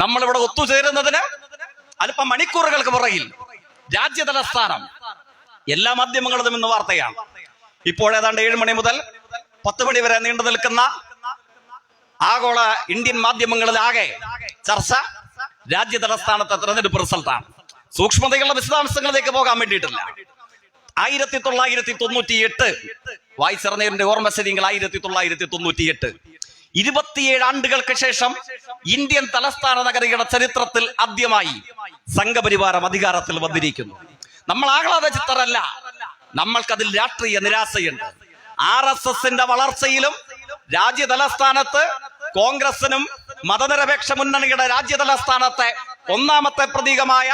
നമ്മളിവിടെ ഒത്തുചേരുന്നതിന് അല്പം മണിക്കൂറുകൾക്ക് പുറകിൽ രാജ്യതലസ്ഥാനം എല്ലാ മാധ്യമങ്ങളും ഇന്ന് വാർത്തയാണ്. ഇപ്പോൾ ഏതാണ്ട് 7 മണി മുതൽ 10 മണി വരെ നീണ്ടു നിൽക്കുന്ന ആഗോള ഇന്ത്യൻ മാധ്യമങ്ങളിലാകെ ചർച്ച രാജ്യതലസ്ഥാനത്തെ തെരഞ്ഞെടുപ്പ് റിസൾട്ടാണ്. സൂക്ഷ്മതയുള്ള വിശദാംശങ്ങളിലേക്ക് പോകാൻ വേണ്ടിയിട്ടില്ല. 1998 വായിച്ചിറങ്ങിയതിന്റെ ഓർമ്മ ശരിയെങ്കിൽ 1998 27 ആണ്ടുകൾക്ക് ശേഷം ഇന്ത്യൻ തലസ്ഥാന നഗരിയുടെ ചരിത്രത്തിൽ ആദ്യമായി സംഘപരിവാരം അധികാരത്തിൽ വന്നിരിക്കുന്നു. നമ്മൾ ആഹ്ലാദചിത്തരല്ല, നമ്മൾക്കതിൽ രാഷ്ട്രീയ നിരാശയുണ്ട്. RSSന്റെ വളർച്ചയിലും രാജ്യതലസ്ഥാനത്ത് കോൺഗ്രസിനും മതനിരപേക്ഷ മുന്നണിയുടെ രാജ്യതലസ്ഥാനത്തെ ഒന്നാമത്തെ പ്രതീകമായ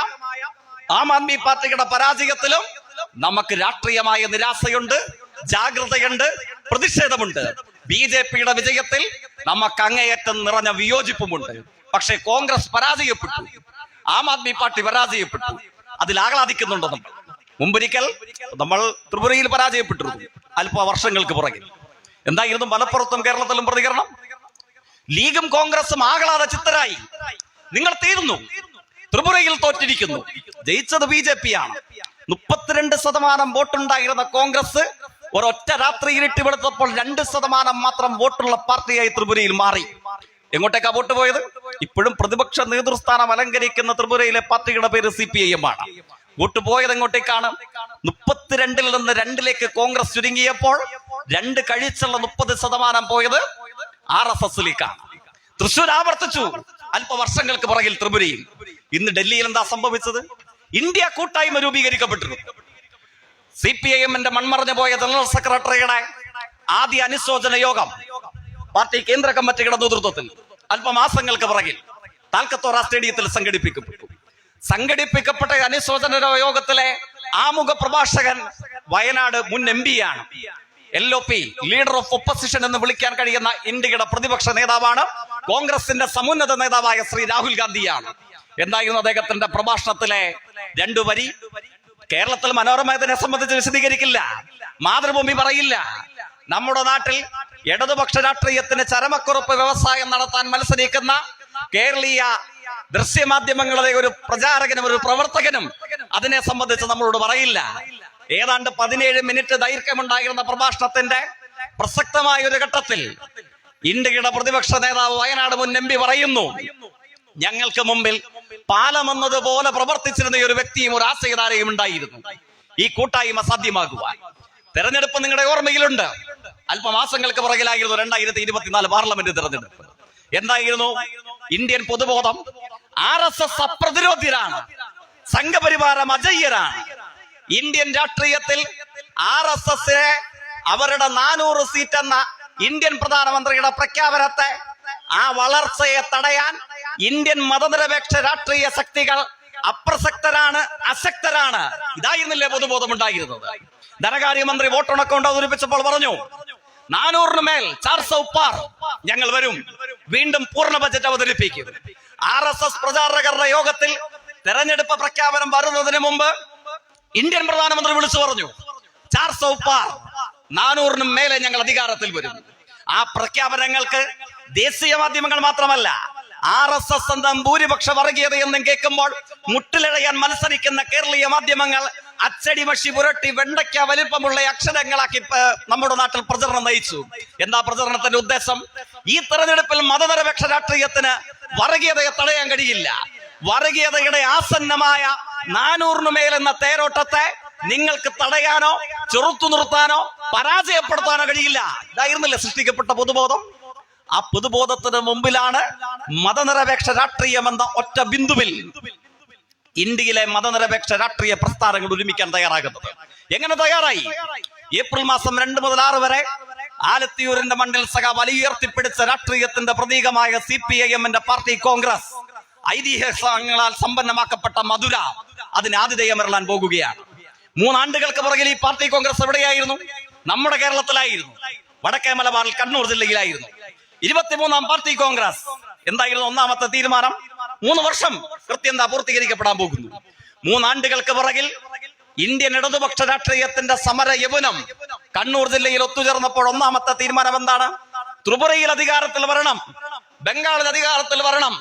ആം ആദ്മി പാർട്ടിയുടെ പരാജയത്തിലും നമുക്ക് രാഷ്ട്രീയമായ നിരാശയുണ്ട്, ജാഗ്രതയുണ്ട്, പ്രതിഷേധമുണ്ട്. BJPയുടെ വിജയത്തിൽ നമുക്ക് അങ്ങേയറ്റം നിറഞ്ഞ വിയോജിപ്പുമുണ്ട്. പക്ഷേ കോൺഗ്രസ് പരാജയപ്പെട്ടു, ആം ആദ്മി പാർട്ടി പരാജയപ്പെട്ടു, അതിൽ ആഹ്ലാദിക്കുന്നുണ്ട്. നമ്മൾ മുമ്പൊരിക്കൽ നമ്മൾ ത്രിപുരയിൽ പരാജയപ്പെട്ടിരുന്നു അല്പ വർഷങ്ങൾക്ക് പുറകിൽ. എന്തായിരുന്നു മലപ്പുറത്തും കേരളത്തിലും പ്രതികരണം? ലീഗും കോൺഗ്രസും ആഹ്ലാദ ചിത്തരായി. നിങ്ങൾ തീർന്നു, ത്രിപുരയിൽ തോറ്റിരിക്കുന്നു, ജയിച്ചത് BJP ആണ്. 32% വോട്ടുണ്ടായിരുന്ന കോൺഗ്രസ് ഒരൊറ്റ രാത്രിയിൽ ഇട്ടുവെടുത്തപ്പോൾ 2% മാത്രം വോട്ടുള്ള പാർട്ടിയായി ത്രിപുരയിൽ മാറി. എങ്ങോട്ടേക്കാ വോട്ട് പോയത്? ഇപ്പോഴും പ്രതിപക്ഷ നേതൃസ്ഥാനം അലങ്കരിക്കുന്ന ത്രിപുരയിലെ പാർട്ടിയുടെ പേര് CPIM ആണ്. വോട്ട് പോയത് എങ്ങോട്ടേക്കാണ്? 32-ൽ നിന്ന് 2-ലേക്ക് കോൺഗ്രസ് ചുരുങ്ങിയപ്പോൾ 2 കഴിച്ചുള്ള 30% പോയത് RSSലേക്കാണ്. തൃശ്ശൂർ ആവർത്തിച്ചു അല്പ വർഷങ്ങൾക്ക് പുറകിൽ ത്രിപുരയിൽ. ഇന്ന് ഡൽഹിയിൽ എന്താ സംഭവിച്ചത്? ഇന്ത്യ കൂട്ടായ്മ രൂപീകരിക്കപ്പെട്ടിരുന്നു. CPIMന്റെ മൺമറഞ്ഞു പോയ ജനറൽ സെക്രട്ടറിയുടെ ആദ്യ അനുശോചന യോഗം പാർട്ടി കേന്ദ്ര കമ്മിറ്റിയുടെ നേതൃത്വത്തിൽ അല്പമാസങ്ങൾക്ക് പുറകിൽ താൽക്കത്തോറ സ്റ്റേഡിയത്തിൽ സംഘടിപ്പിക്കപ്പെട്ട അനുശോചന യോഗത്തിലെ ആമുഖ പ്രഭാഷകൻ വയനാട് മുൻ MP ആണ്. LOP, ലീഡർ ഓഫ് ഒപ്പോസിഷൻ എന്ന് വിളിക്കാൻ കഴിയുന്ന ഇന്ത്യയുടെ പ്രതിപക്ഷ നേതാവാണ്. കോൺഗ്രസിന്റെ സമുന്നത നേതാവായ ശ്രീ രാഹുൽ ഗാന്ധിയാണ്. എന്തായിരുന്നു അദ്ദേഹത്തിന്റെ പ്രഭാഷണത്തിലെ 2 വരി? കേരളത്തിൽ മനോരമയതിനെ സംബന്ധിച്ച് വിശദീകരിക്കില്ല, മാതൃഭൂമി പറയില്ല. നമ്മുടെ നാട്ടിൽ ഇടതുപക്ഷ രാഷ്ട്രീയത്തിന് ചരമക്കുറപ്പ് വ്യവസായം നടത്താൻ മത്സരിക്കുന്ന കേരളീയ ദൃശ്യമാധ്യമങ്ങളുടെ ഒരു പ്രചാരകനും ഒരു പ്രവർത്തകനും അതിനെ സംബന്ധിച്ച് നമ്മളോട് പറയില്ല. ഏതാണ്ട് 17 മിനിറ്റ് ദൈർഘ്യമുണ്ടായിരുന്ന പ്രഭാഷണത്തിന്റെ പ്രസക്തമായ ഒരു ഘട്ടത്തിൽ ഇന്ത്യയുടെ പ്രതിപക്ഷ നേതാവ് വയനാട് മുൻ MP പറയുന്നു, ഞങ്ങൾക്ക് മുമ്പിൽ പാലമെന്നതുപോലെ പ്രവർത്തിച്ചിരുന്ന ഒരു വ്യക്തിയും ഒരു ആശയധാരയും ഉണ്ടായിരുന്നു ഈ കൂട്ടായ്മ സാധ്യമാകുവാൻ. തെരഞ്ഞെടുപ്പ് നിങ്ങളുടെ ഓർമ്മയിലുണ്ട്. അല്പമാസങ്ങൾക്ക് പുറകിലായിരുന്നു 2024 പാർലമെന്റ് തെരഞ്ഞെടുപ്പ്. എന്തായിരുന്നു ഇന്ത്യൻ പൊതുബോധം? RSS അപ്രതിരോധ്യരാണ്, സംഘപരിവാരം അജയ്യരാണ്. ഇന്ത്യൻ രാഷ്ട്രീയത്തിൽ RSSനെ അവരുടെ 400 സീറ്റ് എന്ന ഇന്ത്യൻ പ്രധാനമന്ത്രിയുടെ പ്രഖ്യാപനത്തെ, ആ വളർച്ചയെ തടയാൻ ഇന്ത്യൻ മതനിരപേക്ഷ രാഷ്ട്രീയ ശക്തികൾ അപ്രസക്തരാണ്, അശക്തരാണ്. ഇതായിരുന്നില്ലേ പൊതുബോധം ഉണ്ടായിരുന്നത്? ധനകാര്യമന്ത്രി വോട്ട് അക്കൗണ്ട് അവതരിപ്പിച്ചപ്പോൾ പറഞ്ഞു, 400-ന് മേൽ 400 പാർ ഞങ്ങൾ വരും, വീണ്ടും പൂർണ്ണ ബജറ്റ് അവതരിപ്പിക്കും. RSS പ്രചാരകരുടെ യോഗത്തിൽ തെരഞ്ഞെടുപ്പ് പ്രഖ്യാപനം വരുന്നതിന് മുമ്പ് ഇന്ത്യൻ പ്രധാനമന്ത്രി വിളിച്ചു പറഞ്ഞു, 400 പാർ, 400-ന് മേലെ ഞങ്ങൾ അധികാരത്തിൽ വരും. ആ പ്രഖ്യാപനങ്ങൾക്ക് ദേശീയ മാധ്യമങ്ങൾ മാത്രമല്ല, RSS എന്നും ഭൂരിപക്ഷ വർഗീയതയെന്നും കേൾക്കുമ്പോൾ മുട്ടിലിഴയാൻ മത്സരിക്കുന്ന കേരളീയ മാധ്യമങ്ങൾ അച്ചടി മഷി പുരട്ടി വെണ്ടയ്ക്ക വലിപ്പമുള്ള അക്ഷരങ്ങളാക്കി നമ്മുടെ നാട്ടിൽ പ്രചരണം നയിച്ചു. എന്താ പ്രചരണത്തിന്റെ ഉദ്ദേശം? ഈ തെരഞ്ഞെടുപ്പിൽ മതനിരപേക്ഷ രാഷ്ട്രീയത്തിന് വർഗീയതയെ തടയാൻ കഴിയില്ല. വർഗീയതയുടെ ആസന്നമായ 400-ന് മേലെന്ന തേരോട്ടത്തെ നിങ്ങൾക്ക് തടയാനോ ചെറുത്തു നിർത്താനോ പരാജയപ്പെടുത്താനോ കഴിയില്ല. ഇതായിരുന്നില്ല സൃഷ്ടിക്കപ്പെട്ട പൊതുബോധം. ആ പൊതുബോധത്തിന് മുമ്പിലാണ് മതനിരപേക്ഷ രാഷ്ട്രീയം എന്ന ഒറ്റ ബിന്ദുവിൽ ഇന്ത്യയിലെ മതനിരപേക്ഷ രാഷ്ട്രീയ പ്രസ്ഥാനങ്ങൾ ഒരുമിക്കാൻ തയ്യാറാകുന്നത്. എങ്ങനെ തയ്യാറായി? ഏപ്രിൽ മാസം 2 മുതൽ 6 വരെ ആലത്തിയൂരിന്റെ മണ്ണിൽ വലിയ ഉയർത്തിപ്പിടിച്ച രാഷ്ട്രീയത്തിന്റെ പ്രതീകമായ CPIMന്റെ പാർട്ടി കോൺഗ്രസ് ഐതിഹ്യങ്ങളാൽ സമ്പന്നമാക്കപ്പെട്ട മധുര അതിന് ആതിഥേയമരളാൻ പോകുകയാണ്. 3 ആണ്ടുകൾക്ക് പുറകിൽ ഈ പാർട്ടി കോൺഗ്രസ് എവിടെയായിരുന്നു? നമ്മുടെ കേരളത്തിലായിരുന്നു, വടക്കേ മലബാറിൽ കണ്ണൂർ ജില്ലയിലായിരുന്നു. 23-ാം പാർട്ടി കോൺഗ്രസ്. എന്തായിരുന്നു ഒന്നാമത്തെ തീരുമാനം? 3 വർഷം കൃത്യത പൂർത്തീകരിക്കപ്പെടാൻ പോകുന്നു. 3 ആണ്ടുകൾക്ക് പുറകിൽ ഇന്ത്യൻ ഇടതുപക്ഷ രാഷ്ട്രീയത്തിന്റെ സമര യൗവനം കണ്ണൂർ ജില്ലയിൽ ഒത്തുചേർന്നപ്പോൾ ഒന്നാമത്തെ തീരുമാനം എന്താണ്? ത്രിപുരയിൽ അധികാരത്തിൽ വരണം, ബംഗാളിൽ അധികാരത്തിൽ വരണം,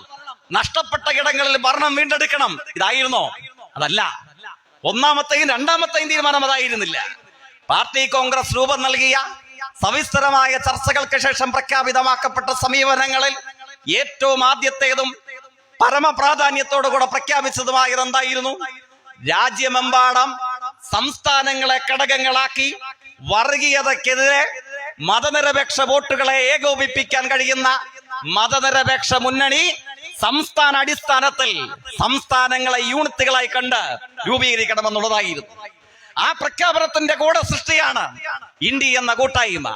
നഷ്ടപ്പെട്ട ഇടങ്ങളിൽ ഭരണം വീണ്ടെടുക്കണം. ഇതായിരുന്നോ? അതല്ല. ഒന്നാമത്തെയും രണ്ടാമത്തെയും തീരുമാനം അതായിരുന്നില്ല. പാർട്ടി കോൺഗ്രസ് രൂപം നൽകിയ സവിസ്തരമായ ചർച്ചകൾക്ക് ശേഷം പ്രഖ്യാപിതമാക്കപ്പെട്ട സമീപനങ്ങളിൽ ഏറ്റവും ആദ്യത്തേതും പരമപ്രാധാന്യത്തോടുകൂടെ പ്രഖ്യാപിച്ചതുമായത് എന്തായിരുന്നു? രാജ്യമെമ്പാടും സംസ്ഥാനങ്ങളെ ഘടകങ്ങളാക്കി വർഗീയതക്കെതിരെ മതനിരപേക്ഷ വോട്ടുകളെ ഏകോപിപ്പിക്കാൻ കഴിയുന്ന മതനിരപേക്ഷ മുന്നണി സംസ്ഥാന അടിസ്ഥാനത്തിൽ സംസ്ഥാനങ്ങളെ യൂണിറ്റുകളായി കണ്ട് രൂപീകരിക്കണമെന്നുള്ളതായിരുന്നു. ആ പ്രഖ്യാപനത്തിന്റെ കൂടെ സൃഷ്ടിയാണ് ഇന്ത്യ എന്ന കൂട്ടായ്മ.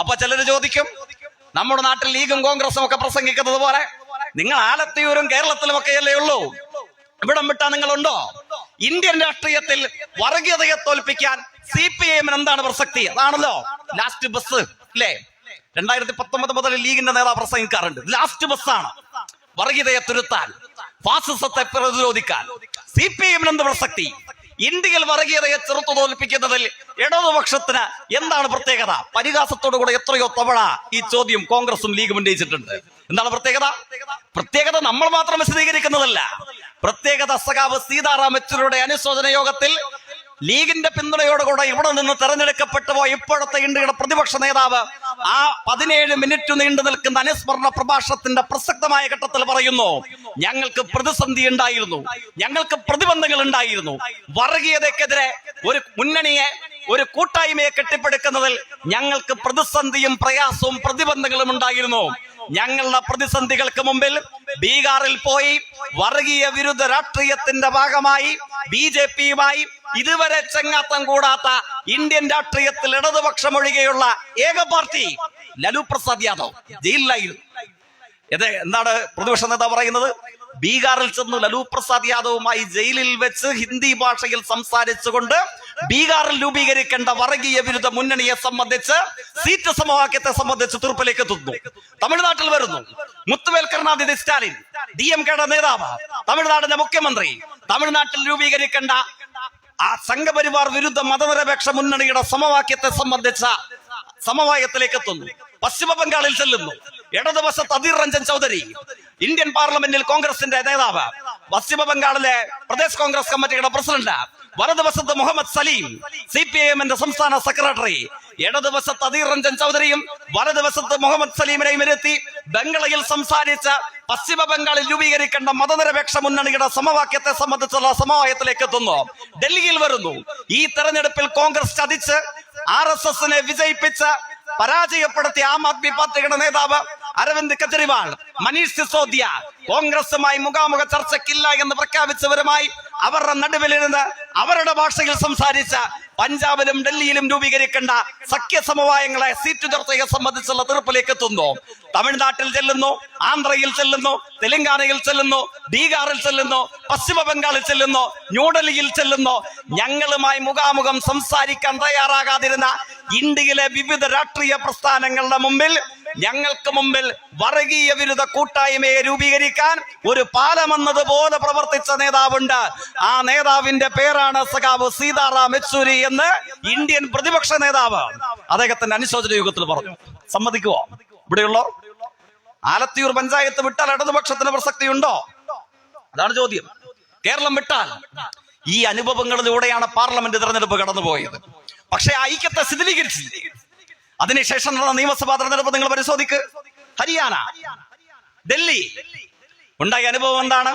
അപ്പൊ ചിലര് ചോദിക്കും, നമ്മുടെ നാട്ടിൽ ലീഗും കോൺഗ്രസും ഒക്കെ പ്രസംഗിക്കുന്നത് പോലെ നിങ്ങൾ ആലത്തിയൂരും കേരളത്തിലും ഒക്കെയല്ലേ ഉള്ളൂ, ഇവിടം വിട്ടാ നിങ്ങളുണ്ടോ? ഇന്ത്യൻ രാഷ്ട്രീയത്തിൽ വർഗീയതയെ തോൽപ്പിക്കാൻ CPIM എന്താണ് പ്രസക്തി? അതാണല്ലോ ലാസ്റ്റ് ബസ് അല്ലേ? 2019 മുതൽ ലീഗിന്റെ നേതാവ് പ്രസംഗിക്കാറുണ്ട്. ലാസ്റ്റ് ബസ്സാണ് വർഗീയതയെ തുരുത്താൻ, ഫാസിസത്തെ പ്രതിരോധിക്കാൻ. CPIM എന്ത് പ്രസക്തി? ഇന്ത്യയിൽ വർഗീയതയെ ചെറുത്തു തോൽപ്പിക്കുന്നതിൽ ഇടതുപക്ഷത്തിന് എന്താണ് പ്രത്യേകത? പരിഹാസത്തോടുകൂടെ എത്രയോ തവണ ഈ ചോദ്യം കോൺഗ്രസും ലീഗും ഉന്നയിച്ചിട്ടുണ്ട്. എന്താണ് പ്രത്യേകത? പ്രത്യേകത നമ്മൾ മാത്രം വിശദീകരിക്കുന്നതല്ല. പ്രത്യേകത സഖാവ് സീതാറാം യെച്ചൂരിയുടെ അനുശോചന യോഗത്തിൽ ലീഗിന്റെ പിന്തുണയോടുകൂടെ ഇവിടെ നിന്ന് തെരഞ്ഞെടുക്കപ്പെട്ടു പോയ ഇപ്പോഴത്തെ ഇന്ത്യയുടെ പ്രതിപക്ഷ നേതാവ് ആ 17 മിനിറ്റ് നീണ്ടു നിൽക്കുന്ന അനുസ്മരണ പ്രഭാഷണത്തിന്റെ പ്രസക്തമായ ഘട്ടത്തിൽ പറയുന്നു, ഞങ്ങൾക്ക് പ്രതിസന്ധി ഉണ്ടായിരുന്നു, ഞങ്ങൾക്ക് പ്രതിബന്ധങ്ങൾ ഉണ്ടായിരുന്നു. വർഗീയതയ്ക്കെതിരെ ഒരു മുന്നണിയെ, ഒരു കൂട്ടായ്മയെ കെട്ടിപ്പടുക്കുന്നതിൽ ഞങ്ങൾക്ക് പ്രതിസന്ധിയും പ്രയാസവും പ്രതിബന്ധങ്ങളും ഉണ്ടായിരുന്നു. ഞങ്ങളുടെ പ്രതിസന്ധികൾക്ക് മുമ്പിൽ ബീഹാറിൽ പോയി വർഗീയ വിരുദ്ധ രാഷ്ട്രീയത്തിന്റെ ഭാഗമായി BJPയുമായി ഇതുവരെ ചെങ്ങാത്തം കൂടാത്ത ഇന്ത്യൻ രാഷ്ട്രീയത്തിൽ ഇടതുപക്ഷം ഒഴികെയുള്ള ഏക പാർട്ടി ലാലു പ്രസാദ് യാദവ് ജയിലിലായിരുന്നു. എന്താണ് പ്രതിപക്ഷ നേതാവ് പറയുന്നത്? ബീഹാറിൽ ചെന്ന് ലാലു പ്രസാദ് യാദവുമായി ജയിലിൽ വെച്ച് ഹിന്ദി ഭാഷയിൽ സംസാരിച്ചുകൊണ്ട് ബീഹാറിൽ രൂപീകരിക്കേണ്ട വർഗീയ വിരുദ്ധ മുന്നണിയെ സംബന്ധിച്ച്, സീറ്റ് സമവാക്യത്തെ സംബന്ധിച്ച് തീർപ്പിലേക്ക് എത്തുന്നു. തമിഴ്നാട്ടിൽ വരുന്നു മുത്തുവേൽ കരുണാനിധി സ്റ്റാലിൻ, DMKയുടെ നേതാവ്, തമിഴ്നാടിന്റെ മുഖ്യമന്ത്രി. തമിഴ്നാട്ടിൽ രൂപീകരിക്കേണ്ട ആ സംഘപരിവാർ വിരുദ്ധ മതനിരപേക്ഷ മുന്നണിയുടെ സമവാക്യത്തെ സംബന്ധിച്ച സമവായത്തിലേക്ക് എത്തുന്നു. പശ്ചിമ ബംഗാളിൽ ചെല്ലുന്നു. ഇടതുവശത്ത് അധീർ രഞ്ജൻ ചൗധരി, ഇന്ത്യൻ പാർലമെന്റിൽ കോൺഗ്രസിന്റെ നേതാവ്, പശ്ചിമ ബംഗാളിലെ പ്രദേശ് കോൺഗ്രസ് കമ്മിറ്റിയുടെ പ്രസിഡന്റ്. വലതുവശത്ത് മുഹമ്മദ് സലീം, CPIMന്റെ സംസ്ഥാന സെക്രട്ടറി. ഇടതുവശത്ത് അധീർ രഞ്ജൻ ചൗധരിയും വലതുവശത്ത് മുഹമ്മദ് സലീമിനെയും ഇരുത്തി ബംഗളയിൽ സംസാരിച്ച് പശ്ചിമ ബംഗാളിൽ രൂപീകരിക്കേണ്ട മതനിരപേക്ഷ മുന്നണിയുടെ സമവാക്യത്തെ സംബന്ധിച്ചുള്ള സമവായത്തിലേക്ക് എത്തുന്നു. ഡൽഹിയിൽ വരുന്നു. ഈ തെരഞ്ഞെടുപ്പിൽ കോൺഗ്രസ് ചതിച്ച് RSSനെ വിജയിപ്പിച്ച് പരാജയപ്പെടുത്തിയ ആം ആദ്മി പാർട്ടിയുടെ നേതാവ് അരവിന്ദ് കെജ്രിവാൾ, മനീഷ് സിസോദിയ കോൺഗ്രസുമായി മുഖാമുഖ ചർച്ചയ്ക്കില്ല എന്ന് പ്രഖ്യാപിച്ചവരുമായി അവരുടെ നടുവിലിരുന്ന് അവരുടെ ഭാഷയിൽ സംസാരിച്ച പഞ്ചാബിലും ഡൽഹിയിലും രൂപീകരിക്കേണ്ട സഖ്യ സമവായങ്ങളെ സീറ്റ് ചർച്ചയെ സംബന്ധിച്ചുള്ള തീർപ്പിലേക്ക് എത്തുന്നു. തമിഴ്നാട്ടിൽ ചെല്ലുന്നു, ആന്ധ്രയിൽ ചെല്ലുന്നു, തെലങ്കാനയിൽ ചെല്ലുന്നു, ബീഹാറിൽ ചെല്ലുന്നു, പശ്ചിമ ബംഗാളിൽ ചെല്ലുന്നു, ന്യൂഡൽഹിയിൽ ചെല്ലുന്നു. ഞങ്ങളുമായി മുഖാമുഖം സംസാരിക്കാൻ തയ്യാറാകാതിരുന്ന ഇന്ത്യയിലെ വിവിധ രാഷ്ട്രീയ പ്രസ്ഥാനങ്ങളുടെ മുമ്പിൽ, ഞങ്ങൾക്ക് മുമ്പിൽ വർഗീയ വിരുദ്ധ കൂട്ടായ്മയെ രൂപീകരിക്കാൻ ഒരു പാലമെന്നതുപോലെ പ്രവർത്തിച്ച നേതാവുണ്ട്. ആ നേതാവിന്റെ പേരാണ് സഖാവ് സീതാറാം യെച്ചൂരി എന്ന് ഇന്ത്യൻ പ്രതിപക്ഷ നേതാവ് അദ്ദേഹത്തിന്റെ അനുശോചന യോഗത്തിൽ പറഞ്ഞു. സമ്മതിക്കുവോ? ഇവിടെയുള്ള ആലത്തിയൂർ പഞ്ചായത്ത് വിട്ടാൽ ഇടതുപക്ഷത്തിന് പ്രസക്തിയുണ്ടോ? അതാണ് ചോദ്യം. കേരളം വിട്ടാൽ ഈ അനുഭവങ്ങളിലൂടെയാണ് പാർലമെന്റ് തെരഞ്ഞെടുപ്പ് കടന്നുപോയത്. പക്ഷെ ഐക്യത്തെ ശിഥിലീകരിച്ചില്ല. അതിനുശേഷം നടന്ന നിയമസഭാ തെരഞ്ഞെടുപ്പ് നിങ്ങൾ പരിശോധിക്ക്. ഹരിയാന, ഡൽഹി ഉണ്ടായ അനുഭവം എന്താണ്?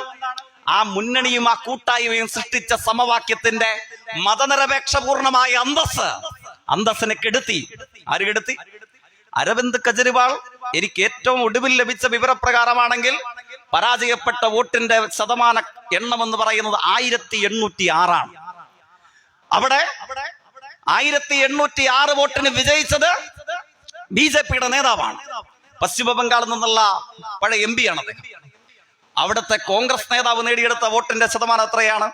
ആ മുന്നണിയും ആ കൂട്ടായ്മയും സൃഷ്ടിച്ച സമവാക്യത്തിന്റെ മതനിരപേക്ഷപൂർണമായ അന്തസ്സിനെ കെടുത്തി. ആര് കെടുത്തി? അരവിന്ദ് കെജ്രിവാൾ. എനിക്ക് ഏറ്റവും ഒടുവിൽ ലഭിച്ച വിവരപ്രകാരമാണെങ്കിൽ പരാജയപ്പെട്ട വോട്ടിന്റെ ശതമാന എണ്ണം എന്ന് പറയുന്നത് 1806 അവിടെ 1806 വോട്ടിന് വിജയിച്ചത് BJPയുടെ നേതാവാണ്. പശ്ചിമ ബംഗാളിൽ നിന്നുള്ള പഴയ MP ആണ് അദ്ദേഹം. അവിടുത്തെ കോൺഗ്രസ് നേതാവ് നേടിയെടുത്ത വോട്ടിന്റെ ശതമാനം എത്രയാണ്?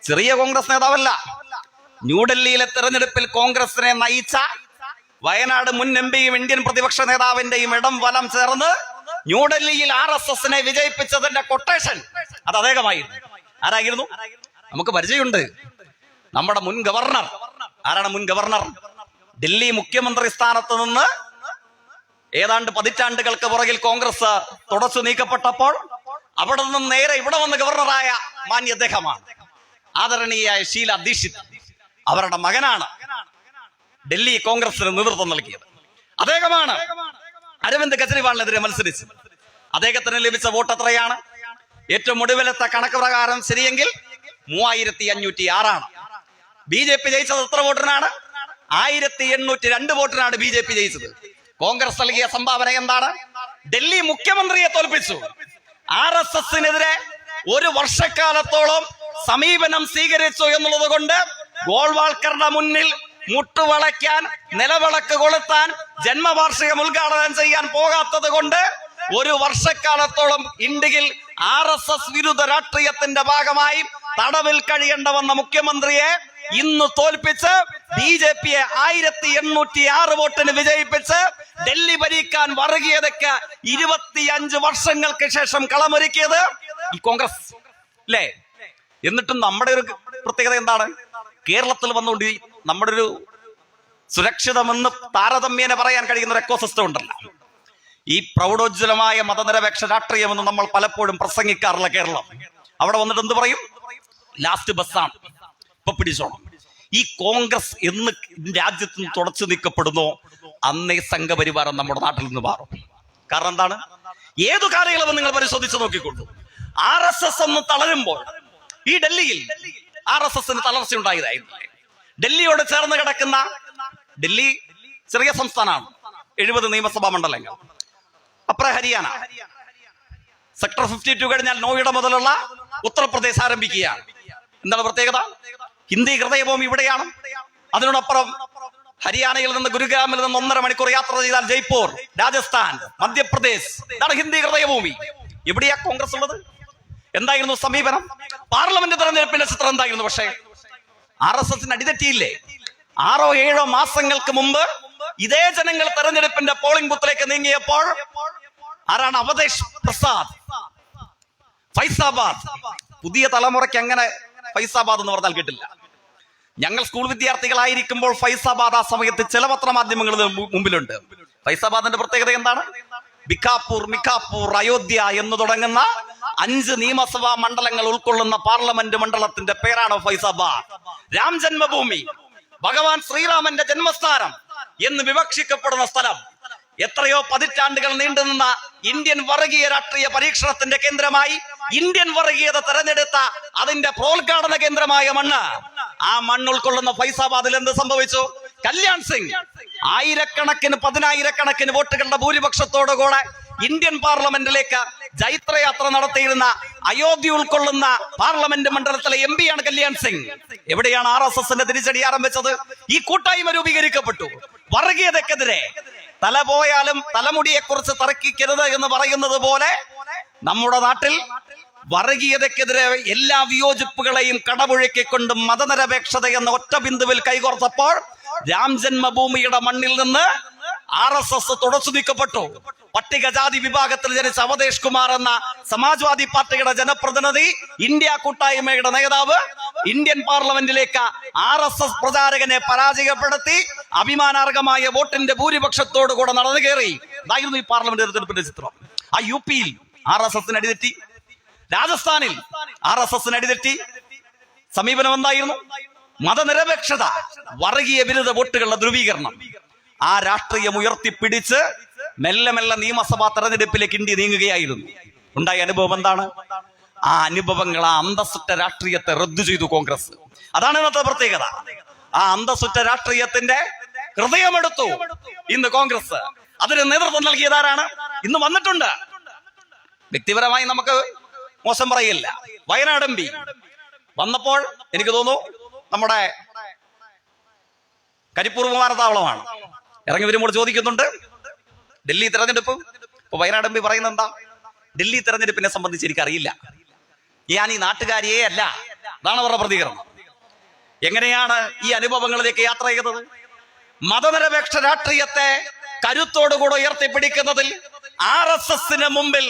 ചെറിയ കോൺഗ്രസ് നേതാവല്ല. ന്യൂഡൽഹിയിലെ തെരഞ്ഞെടുപ്പിൽ കോൺഗ്രസിനെ നയിച്ച വയനാട് മുൻ MPയും ഇന്ത്യൻ പ്രതിപക്ഷ നേതാവിന്റെയും ഇടം വലം ചേർന്ന് ന്യൂഡൽഹിയിൽ RSSനെ വിജയിപ്പിച്ചതിന്റെ കൊട്ടേഷൻ അത് അദ്ദേഹമായിരുന്നു. ആരായിരുന്നു? നമുക്ക് പരിചയമുണ്ട്. നമ്മുടെ മുൻ ഗവർണർ. ആരാണ് മുൻ ഗവർണർ? ഡൽഹി മുഖ്യമന്ത്രി സ്ഥാനത്ത് നിന്ന് ഏതാണ്ട് 10 പതിറ്റാണ്ടുകൾക്ക് പുറകിൽ കോൺഗ്രസ് തുടച്ചു നീക്കപ്പെട്ടപ്പോൾ അവിടെ നിന്നും നേരെ ഇവിടെ വന്ന് ഗവർണറായ മാന്യ അദ്ദേഹമാണ്. ആദരണീയായ ഷീല ദീക്ഷിത് അവരുടെ മകനാണ് ഡൽഹി കോൺഗ്രസിന് നേതൃത്വം നൽകിയത്. അദ്ദേഹമാണ് അരവിന്ദ് കെജ്രിവാളിനെതിരെ മത്സരിച്ചത്. അദ്ദേഹത്തിന് ലഭിച്ച വോട്ട് എത്രയാണ്? ഏറ്റവും ഒടുവിലത്തെ കണക്ക് പ്രകാരം ശരിയെങ്കിൽ 3506 BJP ജയിച്ചത് എത്ര വോട്ടിനാണ്? 1802 വോട്ടിനാണ് BJP ജയിച്ചത്. കോൺഗ്രസ് നൽകിയ സംഭാവന എന്താണ്? ഡൽഹി മുഖ്യമന്ത്രിയെ തോൽപ്പിച്ചു. RSSനെതിരെ ഒരു വർഷക്കാലത്തോളം സമീപനം സ്വീകരിച്ചു എന്നുള്ളത് കൊണ്ട് ഗോൾവാൾക്കറുടെ മുന്നിൽ മുട്ടുവളയ്ക്കാൻ, നിലവിളക്ക് കൊളുത്താൻ, ജന്മവാർഷികം ഉദ്ഘാടനം ചെയ്യാൻ പോകാത്തത് കൊണ്ട് ഒരു വർഷക്കാലത്തോളം ഇന്ത്യയിൽ RSS വിരുദ്ധ രാഷ്ട്രീയത്തിന്റെ ഭാഗമായി തടവിൽ കഴിയേണ്ട വന്ന മുഖ്യമന്ത്രിയെ ഇന്ന് തോൽപ്പിച്ച് BJPയെ 1806 വോട്ടിന് വിജയിപ്പിച്ച് ഡൽഹി ഭരിക്കാൻ വർഗീയതയ്ക്ക് 25 വർഷങ്ങൾക്ക് ശേഷം കളമൊരുക്കിയത് ഈ കോൺഗ്രസ് അല്ലേ? എന്നിട്ടും നമ്മുടെ ഒരു പ്രത്യേകത എന്താണ്? കേരളത്തിൽ വന്നുകൊണ്ട് നമ്മുടെ ഒരു സുരക്ഷിതമെന്ന് താരതമ്യേന പറയാൻ കഴിയുന്ന ഒരു എക്കോസിസ്റ്റം ഉണ്ടല്ലോ. ഈ പ്രൗഢോജ്വലമായ മതനിരപേക്ഷ രാഷ്ട്രീയമെന്ന് നമ്മൾ പലപ്പോഴും പ്രസംഗിക്കാറുള്ള കേരളം അവിടെ വന്നിട്ട് എന്ത് പറയും? ലാസ്റ്റ് ബസ്സാണ്, ഇപ്പൊ പിടിച്ചോണം. ഈ കോൺഗ്രസ് എന്ന് രാജ്യത്ത് നിന്ന് തുടച്ചു നീക്കപ്പെടുന്നോ അന്നേ സംഘപരിവാരം നമ്മുടെ നാട്ടിൽ നിന്ന് മാറും. കാരണം എന്താണ്? ഏതു കാലയളവ് നിങ്ങൾ പരിശോധിച്ച് നോക്കിക്കൊള്ളു. RSS ഒന്ന് തളരുമ്പോൾ ഈ ഡൽഹിയിൽ RSSന് തളർച്ച ഉണ്ടായതായിരുന്നു. ഡൽഹിയോട് ചേർന്ന് കിടക്കുന്ന ഡൽഹി ചെറിയ സംസ്ഥാനമാണ്, 70 നിയമസഭാ മണ്ഡലങ്ങൾ. അപ്പുറം ഹരിയാന, സെക്ടർ 52 കഴിഞ്ഞാൽ നോയിഡ മുതലുള്ള ഉത്തർപ്രദേശ് ആരംഭിക്കുകയാണ്. എന്താണ് പ്രത്യേകത? ഹിന്ദി ഹൃദയഭൂമി ഇവിടെയാണ്. അതിനോടൊപ്പം ഹരിയാനയിൽ നിന്ന് ഗുരുഗ്രാമിൽ നിന്ന് 1.5 മണിക്കൂർ യാത്ര ചെയ്താൽ ജയ്പൂർ, രാജസ്ഥാൻ, മധ്യപ്രദേശ്, ഇതാണ് ഹിന്ദി ഹൃദയഭൂമി. എവിടെയാ കോൺഗ്രസ് ഉള്ളത്? എന്തായിരുന്നു സമീപനം? പാർലമെന്റ് തെരഞ്ഞെടുപ്പിന്റെ ചിത്രം എന്തായിരുന്നു? പക്ഷേ RSSന് അടിതെറ്റിയില്ലേ? 6-7 മാസങ്ങൾക്ക് മുമ്പ് ഇതേ ജനങ്ങൾ തെരഞ്ഞെടുപ്പിന്റെ പോളിംഗ് ബൂത്തിലേക്ക് നീങ്ങിയപ്പോൾ ആരാണ്? അവധേഷ് പ്രസാദ്, ഫൈസാബാദ്. പുതിയ തലമുറയ്ക്ക് അങ്ങനെ ഫൈസാബാദ് എന്ന് പറഞ്ഞാൽ കിട്ടില്ല. ഞങ്ങൾ സ്കൂൾ വിദ്യാർത്ഥികളായിരിക്കുമ്പോൾ ഫൈസാബാദ് ആ സമയത്ത് ചില പത്രമാധ്യമങ്ങളുടെ മുമ്പിലുണ്ട്. ഫൈസാബാദിന്റെ പ്രത്യേകത എന്താണ്? ബിക്കാപൂർ, മിക്കാപൂർ, അയോധ്യ എന്ന് തുടങ്ങുന്ന 5 നിയമസഭാ മണ്ഡലങ്ങൾ ഉൾക്കൊള്ളുന്ന പാർലമെന്റ് മണ്ഡലത്തിന്റെ പേരാണ് ഫൈസാബാദ്. രാം ജന്മഭൂമി, ഭഗവാൻ ശ്രീരാമന്റെ ജന്മസ്ഥാനം എന്ന് വിവക്ഷിക്കപ്പെടുന്ന സ്ഥലം. എത്രയോ പതിറ്റാണ്ടുകൾ നീണ്ടുനിന്ന ഇന്ത്യൻ വർഗീയ രാഷ്ട്രീയ പരീക്ഷണത്തിന്റെ കേന്ദ്രമായി ഇന്ത്യൻ വർഗീയത തെരഞ്ഞെടുത്ത അതിന്റെ പ്രോദ്ഘാടന കേന്ദ്രമായ മണ്ണ്. ആ മണ്ണ് ഉൾക്കൊള്ളുന്ന ഫൈസാബാദിൽ എന്ത് സംഭവിച്ചു? കല്യാൺ സിംഗ് ആയിരക്കണക്കിന് 10,000കണക്കിന് വോട്ടുകളുടെ ഭൂരിപക്ഷത്തോടുകൂടെ ഇന്ത്യൻ പാർലമെന്റിലേക്ക് ജൈത്രയാത്ര നടത്തിയിരുന്ന അയോധ്യ ഉൾക്കൊള്ളുന്ന പാർലമെന്റ് മണ്ഡലത്തിലെ MP ആണ് കല്യാൺ സിംഗ്. എവിടെയാണ് RSSന്റെ തിരിച്ചടി ആരംഭിച്ചത്? ഈ കൂട്ടായ്മ രൂപീകരിക്കപ്പെട്ടു. വർഗീയതക്കെതിരെ തല പോയാലും തലമുടിയെ കുറിച്ച് തർക്കിക്കരുത് എന്ന് പറയുന്നത് പോലെ നമ്മുടെ നാട്ടിൽ വർഗീയതക്കെതിരെ എല്ലാ വിയോജിപ്പുകളെയും കടപുഴക്കിക്കൊണ്ട് മതനിരപേക്ഷത എന്ന ഒറ്റ ബിന്ദുവിൽ കൈകോർത്തപ്പോൾ രാം ജന്മഭൂമിയുടെ മണ്ണിൽ നിന്ന് RSS തുടച്ചു നീക്കപ്പെട്ടു. പട്ടികജാതി വിഭാഗത്തിൽ ജനിച്ച അവധേഷ് കുമാർ എന്ന സമാജ്വാദി പാർട്ടിയുടെ ജനപ്രതിനിധി, ഇന്ത്യ കൂട്ടായ്മയുടെ നേതാവ്, ഇന്ത്യൻ പാർലമെന്റിലേക്ക് RSS പ്രചാരകനെ പരാജയപ്പെടുത്തി അഭിമാനാർഹമായ വോട്ടിന്റെ ഭൂരിപക്ഷത്തോടു കൂടെ നടന്നു കയറി. ഇതായിരുന്നു ഈ പാർലമെന്റ് തെരഞ്ഞെടുപ്പിന്റെ ചിത്രം. ആ UP യിൽ RSSന് അടിതെറ്റി, രാജസ്ഥാനിൽ RSSന് അടിതെറ്റി. സമീപനം എന്തായിരുന്നു? മതനിരപേക്ഷത, വർഗീയ വിരുദ്ധ വോട്ടുകളുടെ ധ്രുവീകരണം. ആ രാഷ്ട്രീയം ഉയർത്തിപ്പിടിച്ച് മെല്ലെ മെല്ലെ നിയമസഭാ തെരഞ്ഞെടുപ്പിലേക്ക് ഇന്ത്യ നീങ്ങുകയായിരുന്നു. ഉണ്ടായ അനുഭവം എന്താണ്? ആ അനുഭവങ്ങൾ, ആ അന്തസ്സുറ്റ രാഷ്ട്രീയത്തെ റദ്ദു ചെയ്തു കോൺഗ്രസ്. അതാണ് ഇന്നത്തെ പ്രത്യേകത. ആ അന്തസ്സുറ്റ രാഷ്ട്രീയത്തിന്റെ ഹൃദയമെടുത്തു ഇന്ന് കോൺഗ്രസ്. അതിന് നേതൃത്വം നൽകിയതാരാണ്? ഇന്ന് വന്നിട്ടുണ്ട്. വ്യക്തിപരമായി നമുക്ക് മോശം പറയില്ല. വയനാട് MP വന്നപ്പോൾ എനിക്ക് തോന്നുന്നു നമ്മുടെ കരിപ്പൂർ വിമാനത്താവളമാണ്. ഇറങ്ങി വരുമ്പോൾ ചോദിക്കുന്നുണ്ട് ഡൽഹി തെരഞ്ഞെടുപ്പ്. ഇപ്പൊ വയനാട് MP പറയുന്നത് എന്താ? ഡൽഹി തെരഞ്ഞെടുപ്പിനെ സംബന്ധിച്ച് എനിക്കറിയില്ല, ഞാൻ ഈ നാട്ടുകാരിയേ അല്ല. അതാണ് അവരുടെ പ്രതികരണം. എങ്ങനെയാണ് ഈ അനുഭവങ്ങളിലേക്ക് യാത്ര ചെയ്തത്? മതനിരപേക്ഷ രാഷ്ട്രീയത്തെ കരുത്തോടുകൂടെ ഉയർത്തിപ്പിടിക്കുന്നതിൽ RSSന് മുമ്പിൽ,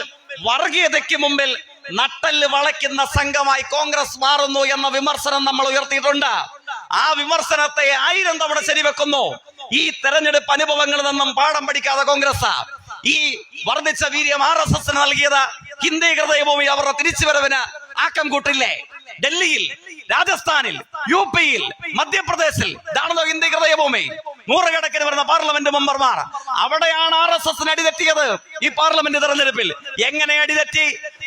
വർഗീയതയ്ക്ക് മുമ്പിൽ നട്ടല് വളയ്ക്കുന്ന സംഘമായി കോൺഗ്രസ് മാറുന്നു എന്ന വിമർശനം നമ്മൾ ഉയർത്തിയിട്ടുണ്ട്. ആ വിമർശനത്തെ 1000 തവണ ശരിവെക്കുന്നു. ഈ തെരഞ്ഞെടുപ്പ് അനുഭവങ്ങളിൽ നിന്നും പാഠം പഠിക്കാതെ കോൺഗ്രസ് ഈ വർദ്ധിച്ച വീര്യം RSSന് നൽകിയത് ഹിന്ദി ഹൃദയഭൂമി അവരുടെ തിരിച്ചുവരവിന് ആക്കം കൂട്ടില്ലേ? ഡൽഹിയിൽ, രാജസ്ഥാനിൽ, UP-യിൽ, മധ്യപ്രദേശിൽ ഇതാണല്ലോ ഹിന്ദി ഹൃദയഭൂമി. നൂറുകണക്കിന് വരുന്ന പാർലമെന്റ് മെമ്പർമാർ. അവിടെയാണ് RSS അടിതെറ്റിയത്. ഈ പാർലമെന്റ് തെരഞ്ഞെടുപ്പിൽ എങ്ങനെ അടിതെറ്റി?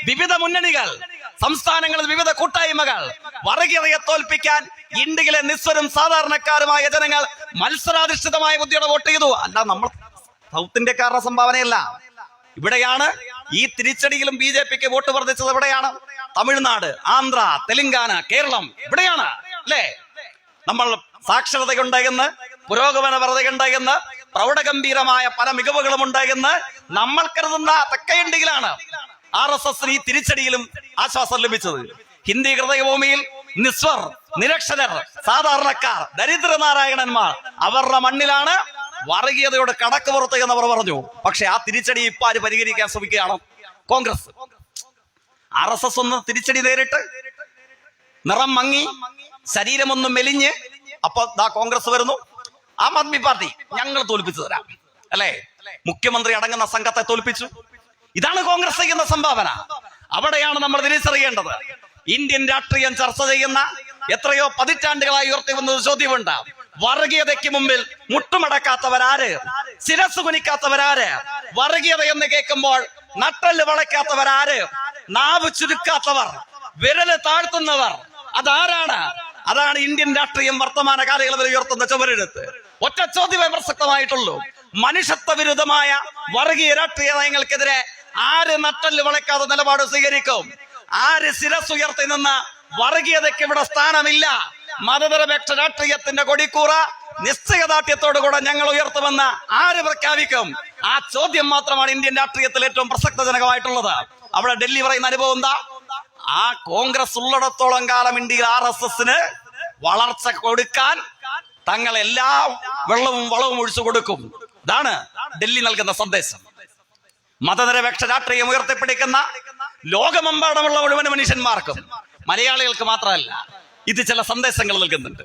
വിവിധ മുന്നണികൾ, സംസ്ഥാനങ്ങളിൽ വിവിധ കൂട്ടായ്മകൾ വർഗീയതയെ തോൽപ്പിക്കാൻ ഇന്ത്യയിലെ നിസ്വരും സാധാരണക്കാരുമായ ജനങ്ങൾ മത്സരാധിഷ്ഠിതമായ ബുദ്ധിയോടെ വോട്ട് ചെയ്തു. അല്ല, നമ്മൾ സൗത്ത് ഇന്ത്യക്കാരുടെ സംഭാവനയല്ല. ഇവിടെയാണ് ഈ തിരിച്ചടിയിലും BJPക്ക് വോട്ട് വർദ്ധിച്ചത്. എവിടെയാണ്? തമിഴ്നാട്, ആന്ധ്ര, തെലങ്കാന, കേരളം. ഇവിടെയാണ് അല്ലേ? നമ്മൾ സാക്ഷരതയുണ്ടായെന്ന്, പുരോഗമനപരതയുണ്ടായെന്ന്, പ്രൗഢഗംഭീരമായ പല മികവുകളും ഉണ്ടായെന്ന് നമ്മൾ കരുതുന്ന തെക്കേ ഇന്ത്യയിലാണ് RSS ഈ തിരിച്ചടിയിലും ആശ്വാസം ലഭിച്ചത്. ഹിന്ദി ഹൃദയഭൂമിയിൽ നിസ്വർ, നിരക്ഷരർ, സാധാരണക്കാർ, ദരിദ്രനാരായണന്മാർ അവരുടെ മണ്ണിലാണ് വർഗീയതയോട് കടക്ക് പുറത്ത് എന്നവർ പറഞ്ഞു. പക്ഷെ ആ തിരിച്ചടി ഇപ്പൊ ആര് പരിഹരിക്കാൻ ശ്രമിക്കുകയാണ്? കോൺഗ്രസ്. RSS ഒന്ന് തിരിച്ചടി നേരിട്ട് നിറം മങ്ങി, ശരീരമൊന്നും മെലിഞ്ഞ്, അപ്പൊ ദാ കോൺഗ്രസ് വരുന്നു. ആം ആദ്മി പാർട്ടി ഞങ്ങൾ തോൽപ്പിച്ചു തരാം അല്ലെ? മുഖ്യമന്ത്രി അടങ്ങുന്ന സംഘത്തെ തോൽപ്പിച്ചു. ഇതാണ് കോൺഗ്രസ് ചെയ്യുന്ന സംഭാവന. അവിടെയാണ് നമ്മൾ തിരിച്ചറിയേണ്ടത്. ഇന്ത്യൻ രാഷ്ട്രീയം ചർച്ച ചെയ്യുന്ന എത്രയോ പതിറ്റാണ്ടുകളായി ഉയർത്തി വന്നത് ചോദ്യമുണ്ട്. വർഗീയതയ്ക്ക് മുമ്പിൽ മുട്ടുമടക്കാത്തവരാര്? ശിരസ് കുനിക്കാത്തവരാര്? വർഗീയത എന്ന് കേൾക്കുമ്പോൾ നട്ടല് വളയ്ക്കാത്തവരാര്? നാവ് ചുരുക്കാത്തവർ, വിരല് താഴ്ത്തുന്നവർ അതാരാണ്? അതാണ് ഇന്ത്യൻ രാഷ്ട്രീയം വർത്തമാന കാലയളവിൽ ഉയർത്തുന്ന ചുവരെഴുത്ത്. ഒറ്റ ചോദ്യമേ പ്രസക്തമായിട്ടുള്ളൂ. മനുഷ്യത്വ വിരുദ്ധമായ വർഗീയ രാഷ്ട്രീയ നയങ്ങൾക്കെതിരെ ആര് നട്ടല് വളയ്ക്കാതെ നിലപാട് സ്വീകരിക്കും? ആര് ശിരസുയർത്തി നിന്ന് വർഗീയതയ്ക്ക് ഇവിടെ സ്ഥാനമില്ല? മതനിരപേക്ഷ രാഷ്ട്രീയത്തിന്റെ കൊടിക്കൂറ നിശ്ചയദാർഢ്യത്തോടുകൂടെ ഞങ്ങൾ ഉയർത്തുമെന്ന് ആര് പ്രഖ്യാപിക്കും? ആ ചോദ്യം മാത്രമാണ് ഇന്ത്യൻ രാഷ്ട്രീയത്തിൽ ഏറ്റവും പ്രസക്തജനകമായിട്ടുള്ളത്. അവിടെ ഡൽഹി പറയുന്ന അനുഭവം എന്താ? ആ കോൺഗ്രസ് ഉള്ളിടത്തോളം കാലം ഇന്ത്യയിൽ RSSന് വളർച്ച കൊടുക്കാൻ തങ്ങൾ എല്ലാ വെള്ളവും വളവും ഒഴിച്ചു കൊടുക്കും. ഇതാണ് ഡൽഹി നൽകുന്ന സന്ദേശം. മതനിരപേക്ഷ രാഷ്ട്രീയം ഉയർത്തിപ്പിടിക്കുന്ന ലോകമെമ്പാടുമുള്ള മുഴുവൻ മനുഷ്യന്മാർക്കും, മലയാളികൾക്ക് മാത്രമല്ല, ഇത് ചില സന്ദേശങ്ങൾ നൽകുന്നുണ്ട്.